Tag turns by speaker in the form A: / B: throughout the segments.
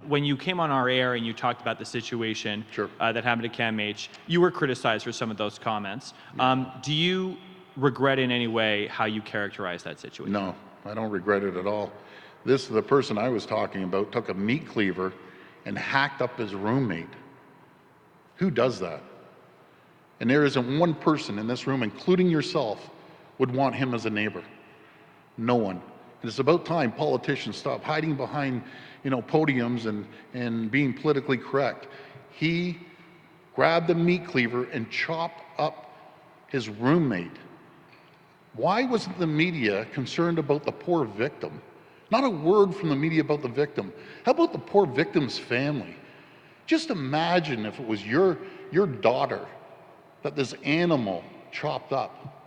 A: when you came on our air and you talked about the situation
B: Sure.
A: that happened at CAMH, you were criticized for some of those comments. Do you regret in any way how you characterized that situation?
B: No, I don't regret it at all. The person I was talking about took a meat cleaver and hacked up his roommate. Who does that? And there isn't one person in this room, including yourself, would want him as a neighbor. No one. And it's about time politicians stop hiding behind, podiums and being politically correct. He grabbed the meat cleaver and chopped up his roommate. Why wasn't the media concerned about the poor victim? Not a word from the media about the victim. How about the poor victim's family? Just imagine if it was your daughter that this animal chopped up.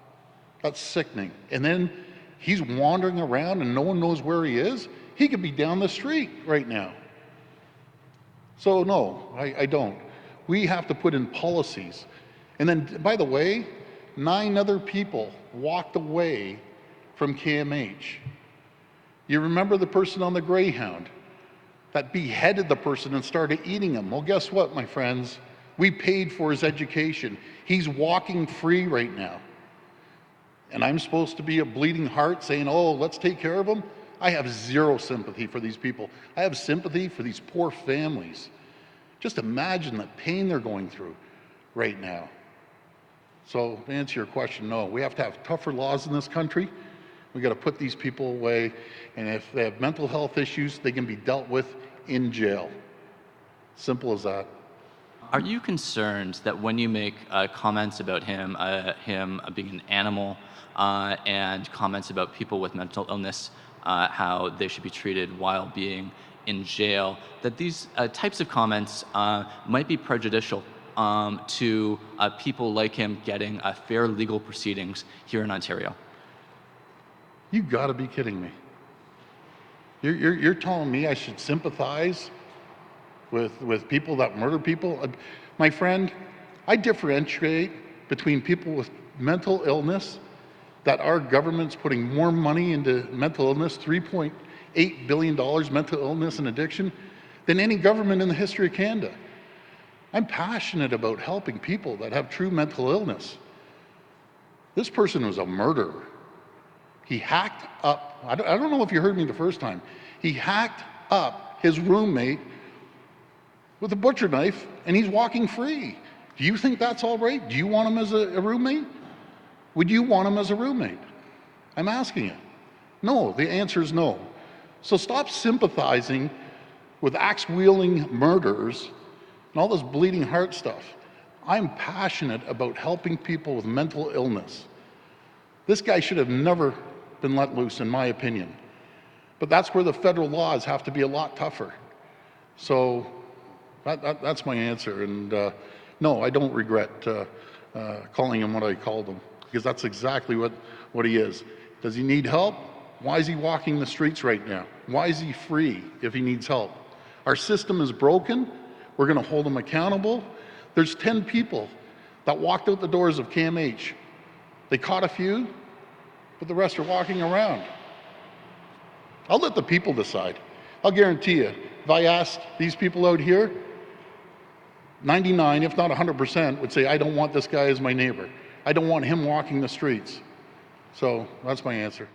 B: That's sickening. And then he's wandering around and no one knows where he is. He could be down the street right now. So no, I don't. We have to put in policies. And then, by the way, 9 other people walked away from CAMH. You remember the person on the Greyhound that beheaded the person and started eating him? Well, guess what, my friends? We paid for his education. He's walking free right now. And I'm supposed to be a bleeding heart saying, oh, let's take care of him? I have zero sympathy for these people. I have sympathy for these poor families. Just imagine the pain they're going through right now. So to answer your question, no, we have to have tougher laws in this country. We got to put these people away. And if they have mental health issues, they can be dealt with in jail. Simple as that.
C: Are you concerned that when you make comments about him being an animal, and comments about people with mental illness, how they should be treated while being in jail, that these types of comments might be prejudicial to people like him getting fair legal proceedings here in Ontario?
B: You got to be kidding me. You're telling me I should sympathize with people that murder people? My friend, I differentiate between people with mental illness, that our government's putting more money into mental illness, $3.8 billion mental illness and addiction, than any government in the history of Canada. I'm passionate about helping people that have true mental illness. This person was a murderer. He hacked up, I don't know if you heard me the first time, he hacked up his roommate with a butcher knife and he's walking free. Do you think that's all right? Do you want him as a roommate? Would you want him as a roommate? I'm asking you. No, the answer is no. So stop sympathizing with axe-wielding murderers and all this bleeding heart stuff. I'm passionate about helping people with mental illness. This guy should have never been let loose, in my opinion. But that's where the federal laws have to be a lot tougher. So that's my answer. And no, I don't regret calling him what I called him, because that's exactly what he is. Does he need help? Why is he walking the streets right now? Why is he free if he needs help? Our system is broken. We're going to hold him accountable. There's 10 people that walked out the doors of CAMH. They caught a few, but the rest are walking around. I'll let the people decide. I'll guarantee you, if I asked these people out here, 99, if not 100%, would say, I don't want this guy as my neighbor. I don't want him walking the streets. So that's my answer.